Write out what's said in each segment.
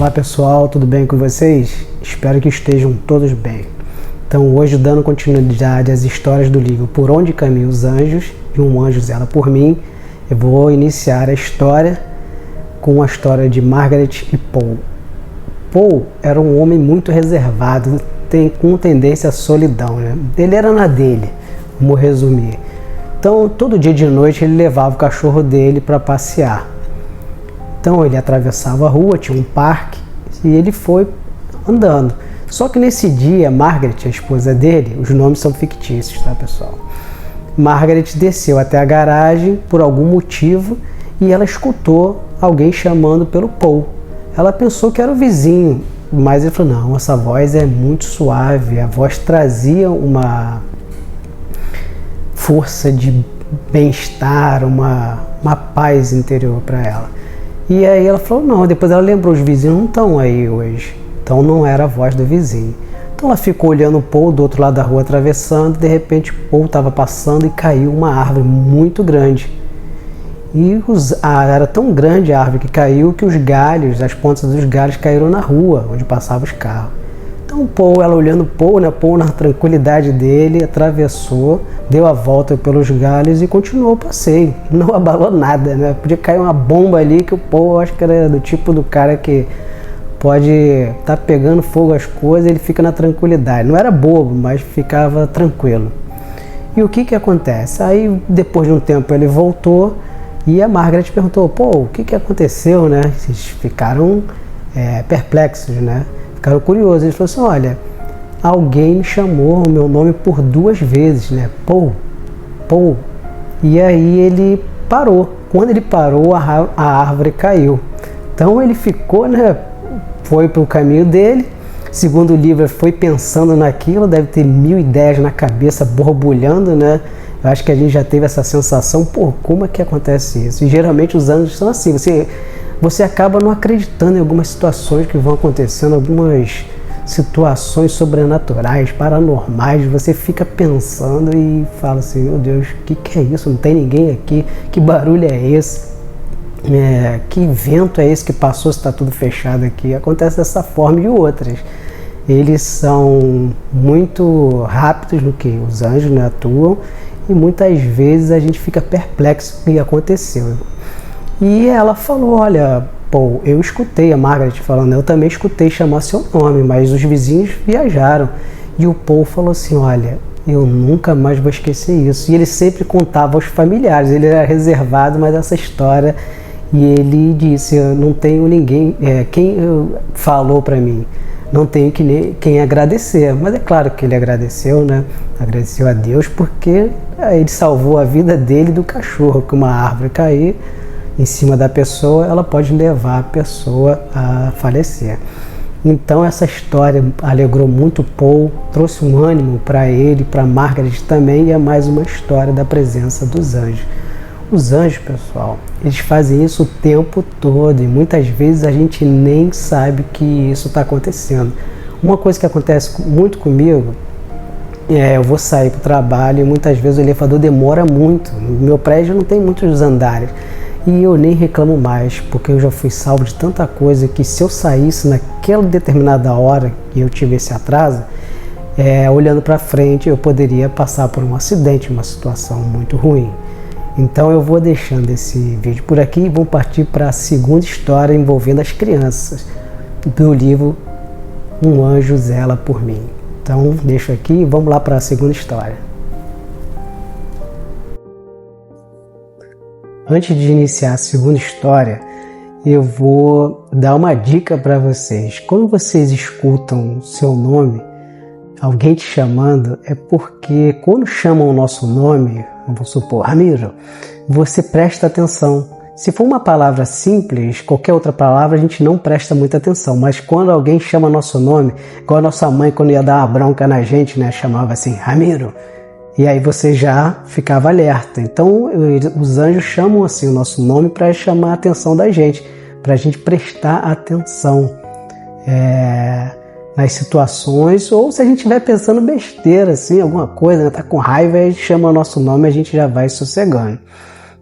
Olá pessoal, tudo bem com vocês? Espero que estejam todos bem. Então hoje, dando continuidade às histórias do livro Por Onde Caminham os Anjos e Um Anjo Zela por Mim, eu vou iniciar a história com a história de Margaret e Paul. Paul era um homem muito reservado, com tendência à solidão, né? Ele era na dele, vamos resumir. Então todo dia de noite ele levava o cachorro dele para passear. Então ele atravessava a rua, tinha um parque e ele foi andando. Só que nesse dia, Margaret, a esposa dele, os nomes são fictícios, tá pessoal? Margaret desceu até a garagem por algum motivo e ela escutou alguém chamando pelo Paul. Ela pensou que era o vizinho, mas ele falou, não, essa voz é muito suave, a voz trazia uma força de bem-estar, uma paz interior para ela. E aí ela falou, não, depois ela lembrou, os vizinhos não estão aí hoje. Então não era a voz do vizinho. Então ela ficou olhando o Paul do outro lado da rua, atravessando, de repente Paul estava passando e caiu uma árvore muito grande. E era tão grande a árvore que caiu que os galhos, as pontas dos galhos caíram na rua, onde passavam os carros. Então Paul, ela olhando Paul na tranquilidade dele, atravessou, deu a volta pelos galhos e continuou o passeio. Não abalou nada, né? Podia cair uma bomba ali que o Paul, eu acho que era do tipo do cara que pode estar pegando fogo as coisas, ele fica na tranquilidade. Não era bobo, mas ficava tranquilo. E o que acontece? Aí depois de um tempo ele voltou e a Margaret perguntou, Paul, o que aconteceu, né? Vocês ficaram perplexos, né? Ficaram curiosos. Ele falou assim, olha, alguém me chamou o meu nome por 2 vezes, né? Paul, Paul. E aí ele parou. Quando ele parou, a árvore caiu. Então ele ficou, né? Foi para o caminho dele. Segundo o livro, foi pensando naquilo, deve ter 1000 ideias na cabeça, borbulhando, né? Eu acho que a gente já teve essa sensação, pô, como é que acontece isso? E geralmente os anjos são assim, você acaba não acreditando em algumas situações que vão acontecendo, algumas situações sobrenaturais, paranormais, você fica pensando e fala assim, meu Deus, o que é isso? Não tem ninguém aqui, que barulho é esse? Que vento é esse que passou se está tudo fechado aqui? Acontece dessa forma e outras. Eles são muito rápidos no que os anjos, né, atuam e muitas vezes a gente fica perplexo com o que aconteceu. E ela falou, olha, Paul, eu escutei a Margaret falando, eu também escutei chamar seu nome, mas os vizinhos viajaram. E o Paul falou assim, olha, eu nunca mais vou esquecer isso. E ele sempre contava aos familiares, ele era reservado, mas essa história, e ele disse, eu não tenho ninguém, quem falou para mim, não tenho quem agradecer. Mas é claro que ele agradeceu, né? Agradeceu a Deus porque ele salvou a vida dele e do cachorro, que uma árvore cair em cima da pessoa, ela pode levar a pessoa a falecer. Então essa história alegrou muito Paul, trouxe um ânimo para ele, para Margaret também, e é mais uma história da presença dos anjos. Os anjos, pessoal, eles fazem isso o tempo todo e muitas vezes a gente nem sabe que isso está acontecendo. Uma coisa que acontece muito comigo eu vou sair para o trabalho e muitas vezes o elevador demora muito. No meu prédio não tem muitos andares. E eu nem reclamo mais, porque eu já fui salvo de tanta coisa que se eu saísse naquela determinada hora que eu tive esse atraso, olhando para frente eu poderia passar por um acidente, uma situação muito ruim. Então eu vou deixando esse vídeo por aqui e vou partir para a segunda história envolvendo as crianças do livro Um Anjo Zela por Mim. Então deixo aqui e vamos lá para a segunda história. Antes de iniciar a segunda história, eu vou dar uma dica para vocês. Quando vocês escutam seu nome, alguém te chamando, é porque quando chamam o nosso nome, vamos supor, Ramiro, você presta atenção. Se for uma palavra simples, qualquer outra palavra, a gente não presta muita atenção. Mas quando alguém chama nosso nome, igual a nossa mãe, quando ia dar uma bronca na gente, né, chamava assim, Ramiro. E aí você já ficava alerta. Então os anjos chamam assim o nosso nome para chamar a atenção da gente, para a gente prestar atenção nas situações, ou se a gente estiver pensando besteira, assim, alguma coisa, né, tá com raiva, aí chama o nosso nome e a gente já vai sossegando.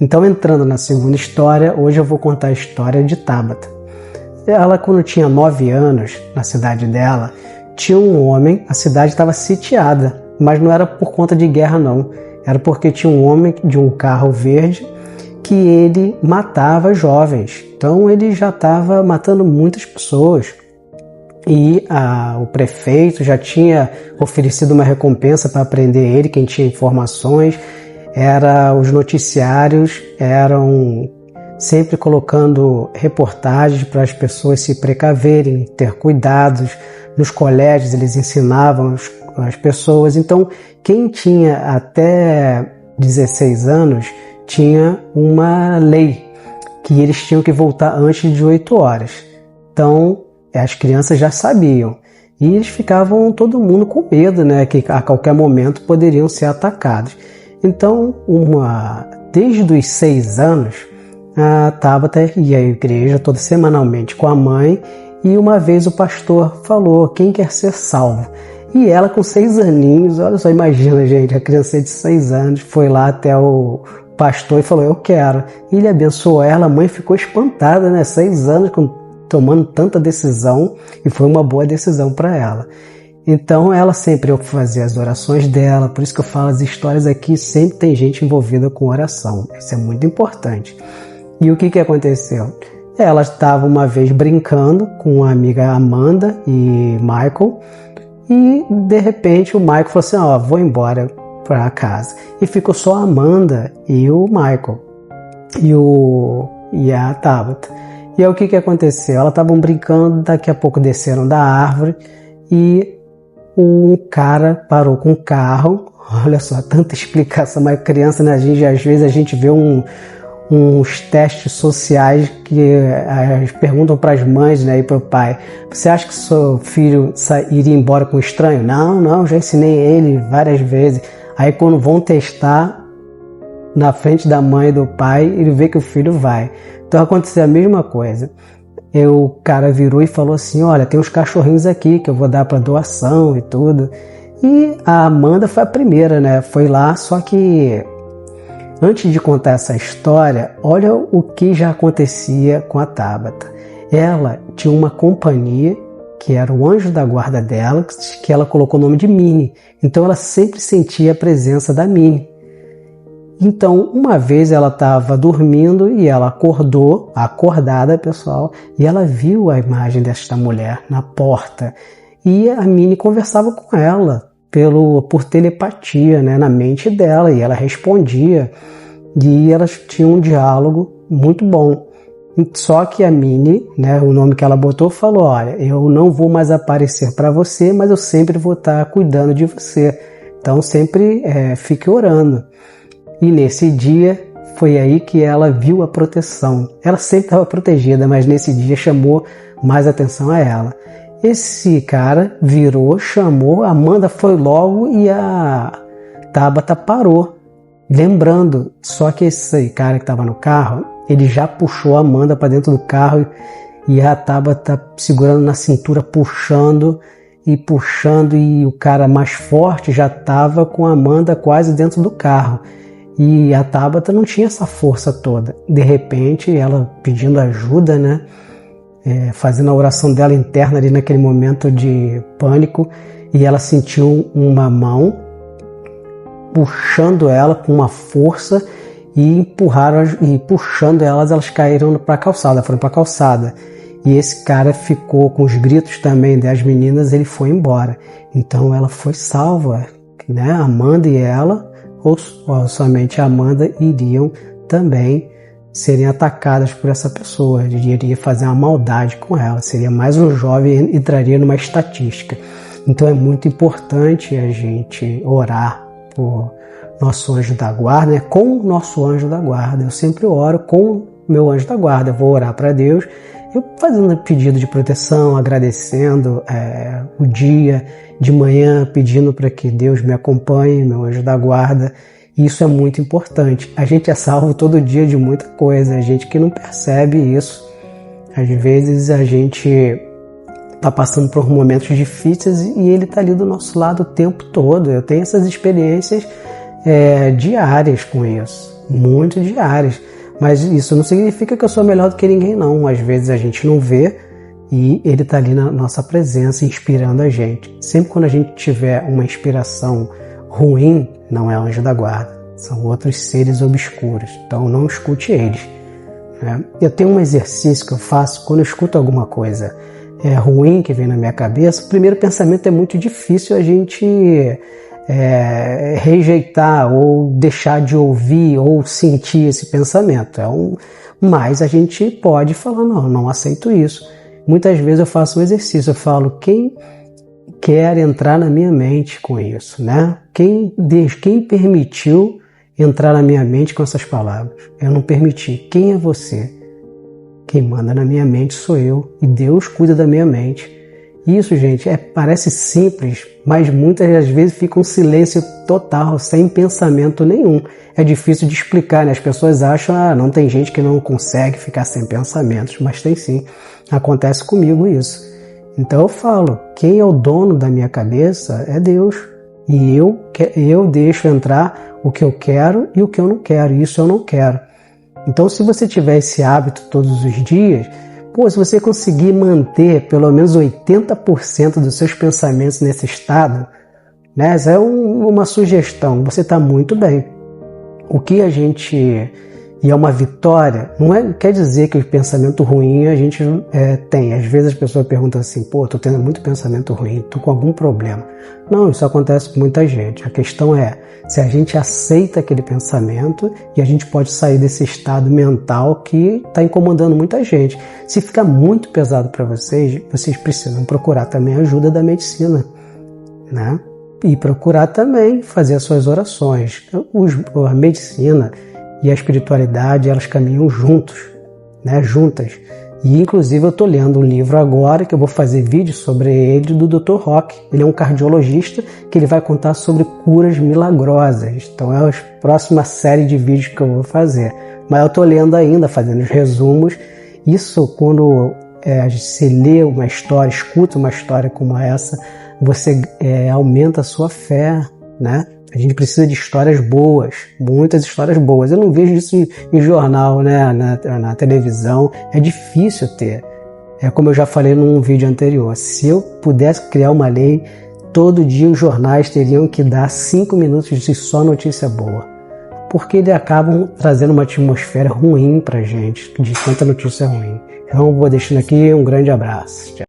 Então, entrando na segunda história, hoje eu vou contar a história de Tabata. ela, quando tinha 9 anos, na cidade dela, tinha um homem, a cidade estava sitiada, mas não era por conta de guerra não, era porque tinha um homem de um carro verde que ele matava jovens, então ele já estava matando muitas pessoas. E o prefeito já tinha oferecido uma recompensa para prender ele, quem tinha informações. Os noticiários eram sempre colocando reportagens para as pessoas se precaverem, ter cuidados. Nos colégios eles ensinavam as pessoas. Então, quem tinha até 16 anos tinha uma lei que eles tinham que voltar antes de 8 horas. Então, as crianças já sabiam. E eles ficavam todo mundo com medo, né, que a qualquer momento poderiam ser atacados. Então, desde os 6 anos, a Tabata ia à igreja toda semanalmente com a mãe, e uma vez o pastor falou: quem quer ser salvo? E ela, com 6 aninhos, olha só, imagina, gente, a criança de 6 anos foi lá até o pastor e falou: eu quero. E ele abençoou ela, a mãe ficou espantada, né, 6 anos tomando tanta decisão, e foi uma boa decisão para ela. Então ela sempre fazia as orações dela, por isso que eu falo, as histórias aqui sempre tem gente envolvida com oração, isso é muito importante. E o que aconteceu? Ela estava uma vez brincando com a amiga Amanda e Michael, e de repente o Michael falou assim: vou embora para casa. E ficou só a Amanda e o Michael e a Tabata. E aí o que aconteceu? Elas estavam brincando, daqui a pouco desceram da árvore e um cara parou com o carro. Olha só, tanta explicação, mas criança, né? Às vezes a gente vê uns testes sociais que perguntam para as mães, né, e para o pai: você acha que seu filho iria embora com um estranho? Não, já ensinei ele várias vezes. Aí quando vão testar na frente da mãe e do pai, ele vê que o filho vai. Então aconteceu a mesma coisa. O cara virou e falou assim: olha, tem uns cachorrinhos aqui que eu vou dar para doação e tudo. E a Amanda foi a primeira, né? Foi lá, só que antes de contar essa história, olha o que já acontecia com a Tabata. Ela tinha uma companhia que era o anjo da guarda dela, que ela colocou o nome de Minnie. Então ela sempre sentia a presença da Minnie. Então, uma vez ela estava dormindo e ela acordou, acordada, pessoal, e ela viu a imagem desta mulher na porta. E a Minnie conversava com ela por telepatia, né, na mente dela, e ela respondia. E elas tinham um diálogo muito bom. Só que a Minnie, né, o nome que ela botou, falou: olha, eu não vou mais aparecer para você, mas eu sempre vou estar cuidando de você. Então, sempre fique orando. E nesse dia foi aí que ela viu a proteção. Ela sempre estava protegida, mas nesse dia chamou mais atenção a ela. Esse cara virou, chamou, a Amanda foi logo e a Tabata parou. Lembrando, só que esse cara que estava no carro, ele já puxou a Amanda para dentro do carro e a Tabata segurando na cintura, puxando, e o cara mais forte já estava com a Amanda quase dentro do carro. E a Tabata não tinha essa força toda. De repente, ela pedindo ajuda, né? Fazendo a oração dela interna ali naquele momento de pânico, e ela sentiu uma mão puxando ela com uma força e puxando elas caíram para a calçada, foram para a calçada. E esse cara ficou com os gritos também das meninas, ele foi embora. Então ela foi salva, né? Amanda e ela, ou somente a Amanda, iriam também serem atacadas por essa pessoa. Ele iria fazer uma maldade com ela, seria mais um jovem e entraria numa estatística. Então é muito importante a gente orar por nosso anjo da guarda, né? Com o nosso anjo da guarda. Eu sempre oro com meu anjo da guarda, eu vou orar para Deus, eu fazendo pedido de proteção, agradecendo o dia de manhã, pedindo para que Deus me acompanhe, meu anjo da guarda. Isso é muito importante. A gente é salvo todo dia de muita coisa, a gente que não percebe isso. Às vezes a gente está passando por momentos difíceis e ele está ali do nosso lado o tempo todo. Eu tenho essas experiências diárias com isso, muito diárias. Mas isso não significa que eu sou melhor do que ninguém, não. Às vezes a gente não vê, e ele está ali na nossa presença, inspirando a gente. Sempre quando a gente tiver uma inspiração ruim, não é anjo da guarda, são outros seres obscuros, então não escute eles. Eu tenho um exercício que eu faço quando eu escuto alguma coisa ruim que vem na minha cabeça. O primeiro pensamento é muito difícil a gente rejeitar ou deixar de ouvir ou sentir esse pensamento. Mas a gente pode falar, não aceito isso. Muitas vezes eu faço um exercício, eu falo, quem quer entrar na minha mente com isso, né? Quem permitiu entrar na minha mente com essas palavras? Eu não permiti. Quem é você? Quem manda na minha mente sou eu, e Deus cuida da minha mente. Isso, gente, parece simples, mas muitas das vezes fica um silêncio total, sem pensamento nenhum. É difícil de explicar, né? As pessoas acham, não tem gente que não consegue ficar sem pensamentos, mas tem sim. Acontece comigo isso. Então eu falo, quem é o dono da minha cabeça é Deus. E eu deixo entrar o que eu quero e o que eu não quero. Isso eu não quero. Então, se você tiver esse hábito todos os dias, se você conseguir manter pelo menos 80% dos seus pensamentos nesse estado, né, essa é uma sugestão, você está muito bem. O que a gente... E é uma vitória, não quer dizer que o pensamento ruim a gente tem. Às vezes as pessoas perguntam assim, tô tendo muito pensamento ruim, tô com algum problema. Não, isso acontece com muita gente. A questão é se a gente aceita aquele pensamento e a gente pode sair desse estado mental que está incomodando muita gente. Se ficar muito pesado para vocês precisam procurar também a ajuda da medicina, né? E procurar também fazer as suas orações. A medicina e a espiritualidade, elas caminham juntas. E inclusive eu estou lendo um livro agora, que eu vou fazer vídeo sobre ele, do Dr. Rock. Ele é um cardiologista que ele vai contar sobre curas milagrosas. Então é a próxima série de vídeos que eu vou fazer. Mas eu estou lendo ainda, fazendo os resumos. Isso, quando você lê uma história, escuta uma história como essa, você aumenta a sua fé, né? A gente precisa de histórias boas, muitas histórias boas. Eu não vejo isso em jornal, né? Na televisão. É difícil ter. Como eu já falei num vídeo anterior. Se eu pudesse criar uma lei, todo dia os jornais teriam que dar 5 minutos de só notícia boa. Porque eles acabam trazendo uma atmosfera ruim pra gente, de tanta notícia ruim. Então eu vou deixando aqui um grande abraço. Tchau.